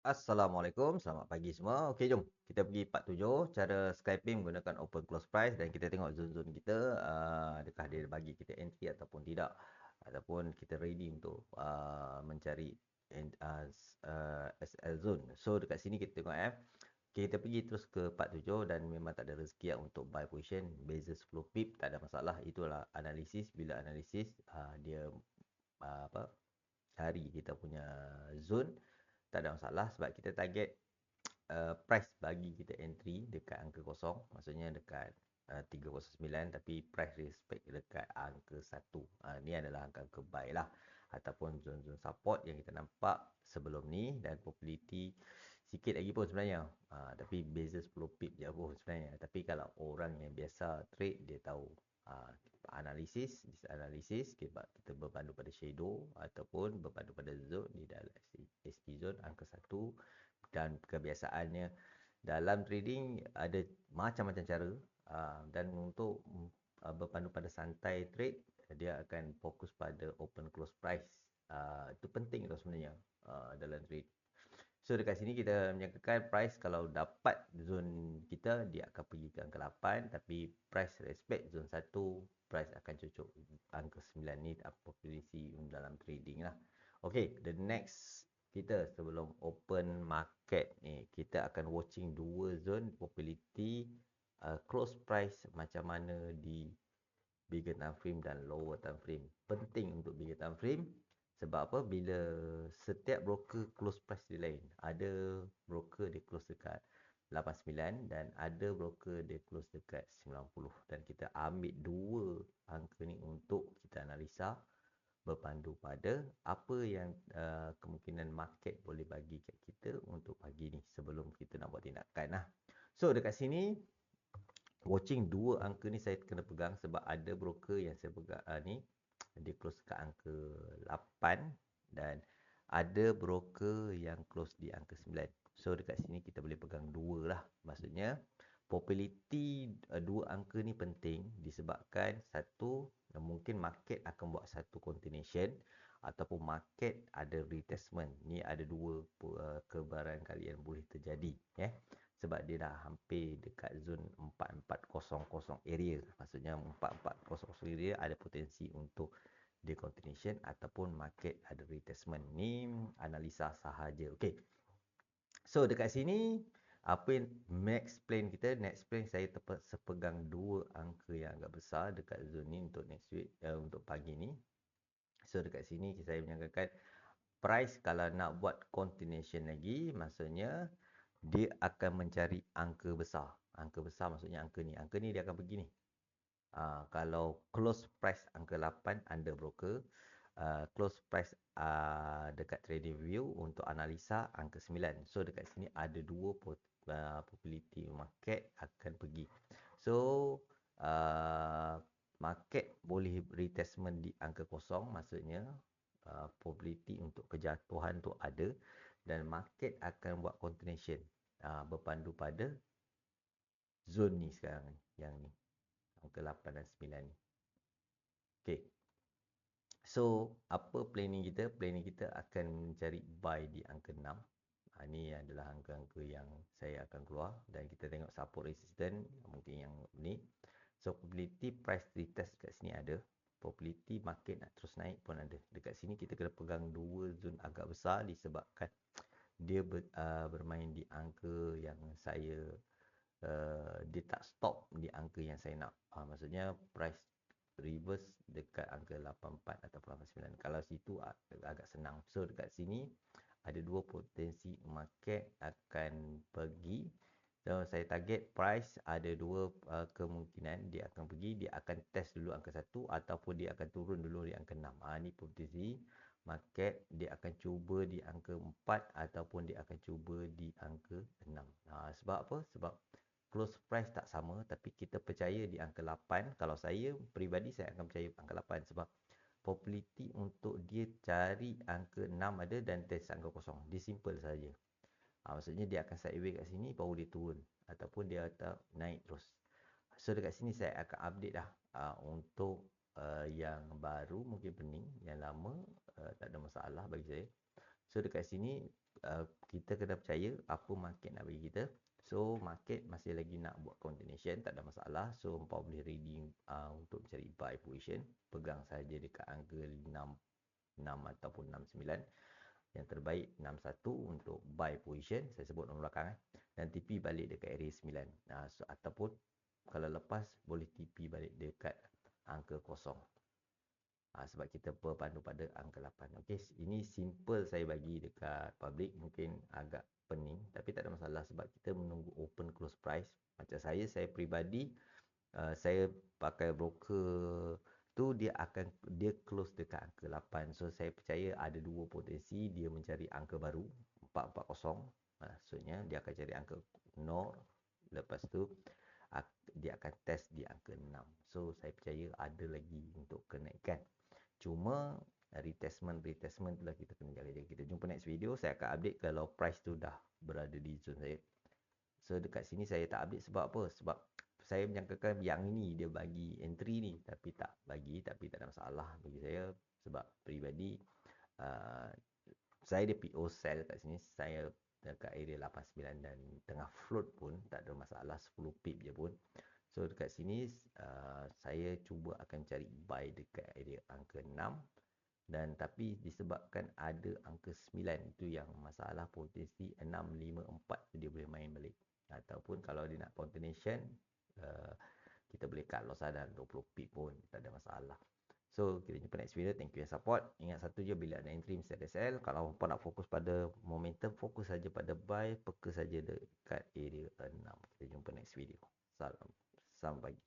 Assalamualaikum, selamat pagi semua. Okey, jom kita pergi part 7, cara scalping menggunakan open close price dan kita tengok zone-zone kita, adakah dia bagi kita entry ataupun tidak, ataupun kita ready untuk mencari SL zone. So dekat sini kita tengok kita pergi terus ke part 7 dan memang tak ada rezeki untuk buy position, beza 10 pip tak ada masalah. Itulah analisis. Bila analisis dia apa cari kita punya zone, tak ada masalah sebab kita target price bagi kita entry dekat angka kosong, maksudnya dekat 309, tapi price respect dekat angka 1. Ni adalah angka-angka buy lah ataupun zone-zone support yang kita nampak sebelum ni, dan probability sikit lagi pun sebenarnya. Tapi beza 10 pip je pun sebenarnya. Tapi kalau orang yang biasa trade, dia tahu analisis kita berpandu pada shadow ataupun berpandu pada zone di dalam ST zone angka 1. Dan kebiasaannya dalam trading ada macam-macam cara, dan untuk berpandu pada santai trade, dia akan fokus pada open close price. Itu penting tu sebenarnya dalam trade. So dekat sini kita menyangkakan price kalau dapat zone kita, dia akan pergi ke angka 8, tapi price respect zone 1, price akan cucuk angka 9. Ni posisi dalam trading lah. Okay, the next kita sebelum open market ni, kita akan watching dua zone probability close price macam mana di bigger time frame dan lower time frame. Penting untuk bigger time frame sebab apa? Bila setiap broker close price dia lain. Ada broker dia close dekat 89 dan ada broker dia close dekat 90. Dan kita ambil dua angka ni untuk kita analisa berpandu pada apa yang kemungkinan market boleh bagi kat kita untuk pagi ni sebelum kita nak buat tindakan lah. So dekat sini watching dua angka ni saya kena pegang sebab ada broker yang saya pegang ni dia close kat angka 8 dan ada broker yang close di angka 9. So dekat sini kita boleh pegang dua lah. Maksudnya probability dua angka ni penting disebabkan satu, mungkin market akan buat satu continuation ataupun market ada retestment. Ni ada dua kebarangkalian boleh terjadi sebab dia dah hampir dekat zone 4400 area. Maksudnya 4400 area ada potensi untuk dia continuation ataupun market ada retestment. Ni analisa sahaja. Okey. So dekat sini apa yang next plan kita, next plan saya sepegang dua angka yang agak besar dekat zone ni untuk next week, untuk pagi ni. So dekat sini saya menyangkakan price kalau nak buat continuation lagi, maksudnya dia akan mencari angka besar. Angka besar maksudnya angka ni. Angka ni dia akan pergi ni. Kalau close price angka 8 under broker, close price dekat trading view untuk analisa angka 9. So dekat sini ada dua probability market akan pergi. So market boleh retestment di angka kosong, maksudnya probability untuk kejatuhan tu ada, dan market akan buat continuation berpandu pada zone ni sekarang ni, yang ni angka 8 dan 9 ni. Okey. So apa planning kita? Planning kita akan mencari buy di angka 6. Ini adalah angka-angka yang saya akan keluar dan kita tengok support resistance mungkin yang ni. So probability price retest kat sini ada. Probability market nak terus naik pun ada. Dekat sini kita kena pegang dua zone agak besar disebabkan dia bermain di angka yang saya dia tak stop di angka yang saya nak. Maksudnya price reverse dekat angka 84 atau 89. Kalau situ agak senang. So dekat sini ada dua potensi market akan pergi. So saya target price ada dua kemungkinan dia akan pergi, dia akan test dulu angka 1 ataupun dia akan turun dulu di angka 6. Ni potensi market dia akan cuba di angka 4 ataupun dia akan cuba di angka 6. Sebab apa? Sebab close price tak sama, tapi kita percaya di angka 8. Kalau saya peribadi saya akan percaya angka 8 sebab probability untuk dia cari angka 6 ada dan test angka kosong. Dia simple saja. Maksudnya dia akan sideways kat sini baru dia turun ataupun dia akan naik terus. So dekat sini saya akan update dah untuk yang baru mungkin pening, yang lama tak ada masalah bagi saya. So dekat sini kita kena percaya apa market nak bagi kita. So market masih lagi nak buat continuation, tak ada masalah. So hangpa boleh reading untuk mencari buy position, pegang saja dekat angka 6 ataupun 69. Yang terbaik 61 untuk buy position, saya sebut nombor belakang dan TP balik dekat area 9. Ataupun kalau lepas boleh TP balik dekat angka kosong. Sebab kita berpandu pada angka 8. Okey, ini simple saya bagi dekat public, mungkin agak pening tapi tak ada masalah sebab kita menunggu open close price. Macam saya peribadi, saya pakai broker tu dia close dekat angka 8. So saya percaya ada dua potensi dia mencari angka baru 440. Maksudnya dia akan cari angka 0, lepas tu dia akan test di angka 6. So saya percaya ada lagi untuk kenaikan. Cuma retestment tu lah kita kena jaga-jaga. Kita jumpa next video. Saya akan update kalau price tu dah berada di zone saya. So dekat sini saya tak update sebab apa? Sebab saya menyangkakan yang ini dia bagi entry ni, tapi tak bagi. Tapi tak ada masalah bagi saya. Sebab peribadi saya dia PO sell kat sini. Saya dekat area 89 dan tengah float pun tak ada masalah, 10 pip je pun. So dekat sini saya cuba akan cari buy dekat area angka 6. Dan tapi disebabkan ada angka 9 itu yang masalah, potensi 654 tu dia boleh main balik. Ataupun kalau dia nak continuation, kita boleh cut loss dalam 20 pip pun tak ada masalah. So kita jumpa next video. Thank you yang support. Ingat satu je, bila ada entry mesti ada sell. Kalau hampa nak fokus pada momentum, fokus saja pada buy, peka saja dekat area 6. Kita jumpa next video. Salam pagi.